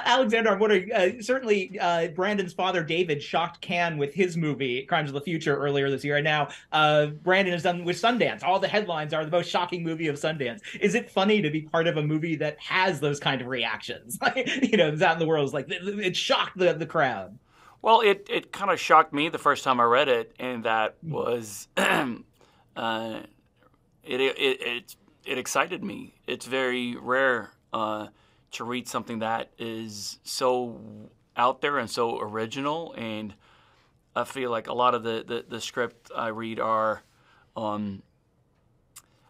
Alexander, I'm wondering, certainly Brandon's father, David, shocked Cannes with his movie, Crimes of the Future, earlier this year. And now Brandon has done with Sundance. All the headlines are the most shocking movie of Sundance. Is it funny to be part of a movie that has those kind of reactions? Like, it's out in the world. It's like, it shocked the crowd. Well, it kind of shocked me the first time I read it, and that was it, it excited me. It's very rare to read something that is so out there and so original, and I feel like a lot of the script I read are, I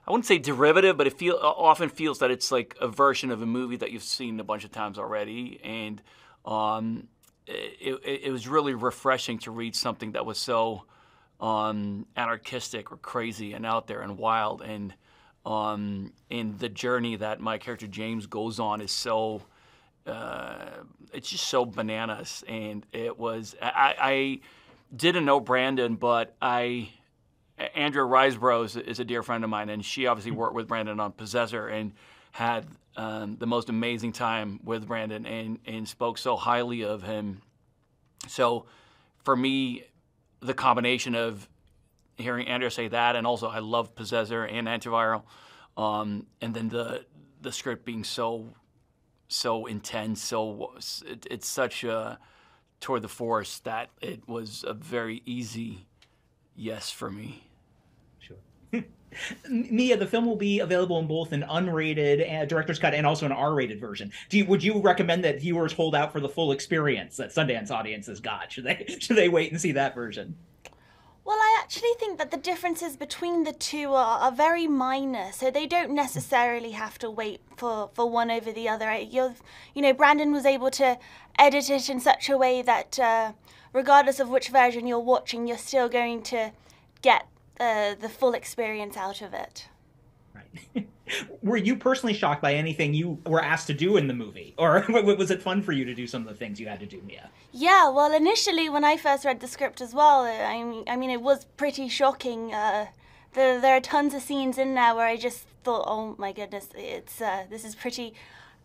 wouldn't say derivative, but often feels that it's like a version of a movie that you've seen a bunch of times already, and it was really refreshing to read something that was so anarchistic or crazy and out there and wild, and the journey that my character James goes on is so it's just so bananas. And it was I didn't know Brandon, but Andrea Riseborough is a dear friend of mine, and she obviously worked with Brandon on Possessor and had the most amazing time with Brandon, and spoke so highly of him. So for me, the combination of hearing Andrea say that, and also I love Possessor and Antiviral, and then the script being so intense, it's such a tour de force that it was a very easy yes for me. Sure. Mia, the film will be available in both an unrated and director's cut and also an R-rated version. Would you recommend that viewers hold out for the full experience that Sundance audiences got? Should they wait and see that version? Well, I actually think that the differences between the two are very minor, so they don't necessarily have to wait for one over the other. Brandon was able to edit it in such a way that regardless of which version you're watching, you're still going to get the full experience out of it. Right. Were you personally shocked by anything you were asked to do in the movie? Or was it fun for you to do some of the things you had to do, Mia? Yeah, well, initially when I first read the script as well, I mean it was pretty shocking. There are tons of scenes in there where I just thought, oh my goodness, this is pretty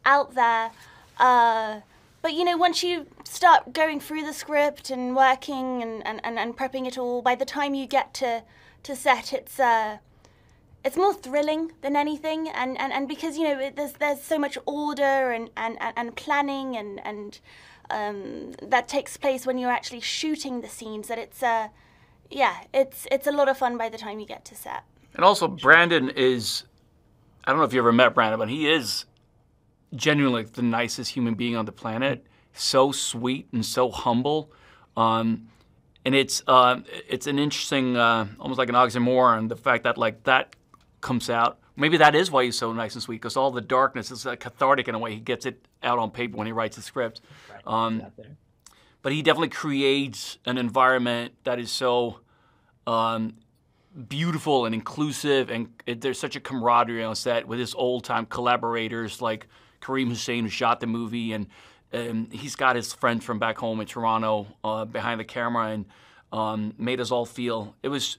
out there. But once you start going through the script and working and prepping it all, by the time you get to set, it's more thrilling than anything, and because there's so much order and planning and that takes place when you're actually shooting the scenes, that it's a lot of fun by the time you get to set. And also Brandon is, I don't know if you ever met Brandon, but he is genuinely the nicest human being on the planet. So sweet and so humble. And it's an interesting, almost like an oxymoron, the fact that like that comes out. Maybe that is why he's so nice and sweet, because all the darkness is cathartic in a way. He gets it out on paper when he writes the script. Right. But he definitely creates an environment that is so beautiful and inclusive, and there's such a camaraderie on set with his old-time collaborators like Kareem Hussein, who shot the movie, and he's got his friends from back home in Toronto behind the camera, and made us all feel it was.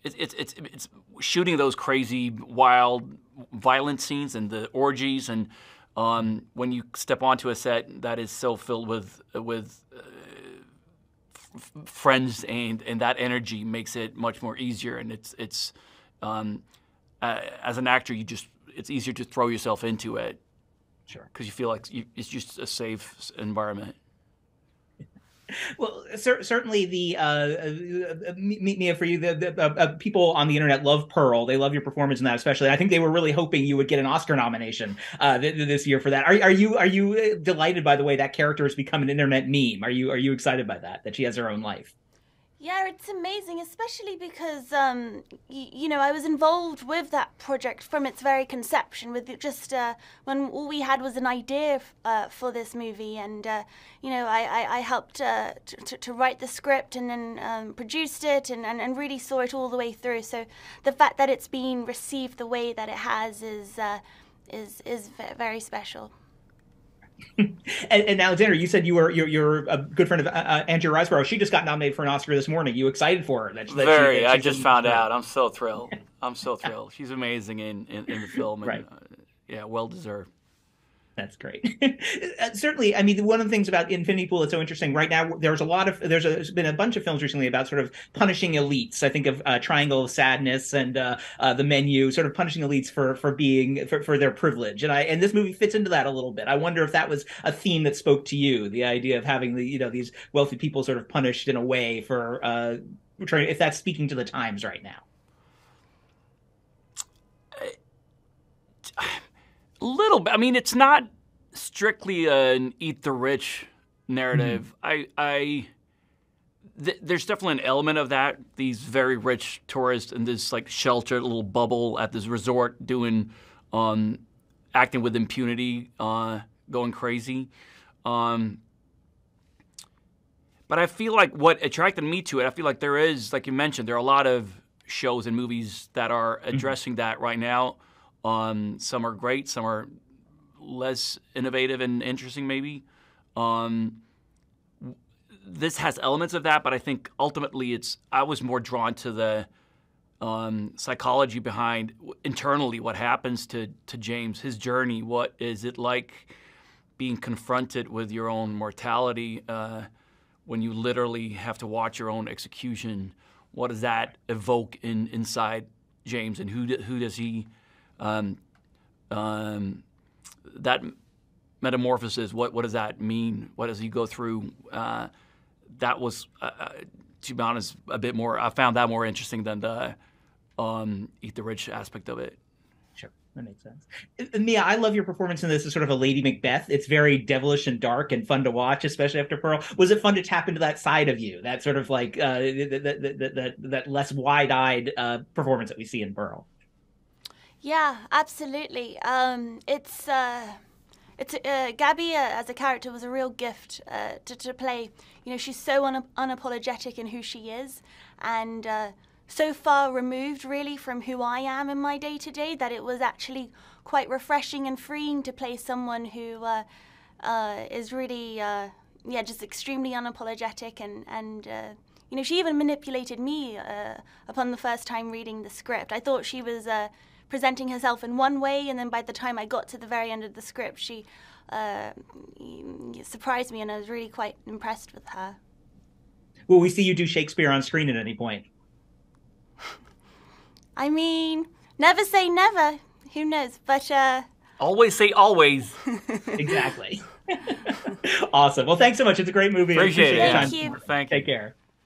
It's shooting those crazy, wild, violent scenes and the orgies, and when you step onto a set that is so filled with friends, and that energy makes it much more easier. And it's as an actor, it's easier to throw yourself into it. Sure. Because you feel like it's just a safe environment. Well, certainly Mia, for you, the people on the internet love Pearl. They love your performance in that, especially. I think they were really hoping you would get an Oscar nomination this year for that. Are you delighted by the way that character has become an internet meme? Are you excited by that she has her own life? Yeah, it's amazing, especially because, I was involved with that project from its very conception, with just when all we had was an idea for this movie, and, I helped to write the script and then produced it and really saw it all the way through. So the fact that it's been received the way that it has is very special. And Alexander, you said you're a good friend of Andrea Riseborough. She just got nominated for an Oscar this morning. You excited for her? I just found out. I'm so thrilled. I'm so thrilled. She's amazing in the film, and right. Yeah, well deserved. That's great. Certainly, I mean, one of the things about Infinity Pool that's so interesting right now, there's been a bunch of films recently about sort of punishing elites. I think of Triangle of Sadness and The Menu, sort of punishing elites for their privilege. And this movie fits into that a little bit. I wonder if that was a theme that spoke to you, the idea of having these wealthy people sort of punished in a way for if that's speaking to the times right now. A little bit. I mean, it's not strictly an eat the rich narrative. Mm-hmm. There's definitely an element of that. These very rich tourists in this like sheltered little bubble at this resort doing, acting with impunity, going crazy. But I feel like what attracted me to it, I feel like there is, like you mentioned, there are a lot of shows and movies that are addressing that right now. Some are great, some are less innovative and interesting maybe. This has elements of that, but I think ultimately I was more drawn to the psychology behind internally what happens to James, his journey. What is it like being confronted with your own mortality when you literally have to watch your own execution? What does that evoke inside James, and who does he... that metamorphosis, what does that mean? What does he go through? That was, to be honest, a bit more. I found that more interesting than the eat the rich aspect of it. Sure, that makes sense. Mia, I love your performance in this as sort of a Lady Macbeth. It's very devilish and dark and fun to watch, especially after Pearl. Was it fun to tap into that side of you, that sort of like that less wide-eyed performance that we see in Pearl? Yeah, absolutely. Gabby as a character was a real gift to play. You know, she's so unapologetic in who she is, and so far removed really from who I am in my day-to-day that it was actually quite refreshing and freeing to play someone who is really, just extremely unapologetic and you know, she even manipulated me upon the first time reading the script. I thought she was presenting herself in one way, and then by the time I got to the very end of the script, she surprised me, and I was really quite impressed with her. Will we see you do Shakespeare on screen at any point? I mean, never say never. Who knows? But always say always. Exactly. Awesome. Well, thanks so much. It's a great movie. Appreciate it. Thank you. Thank you. Take care.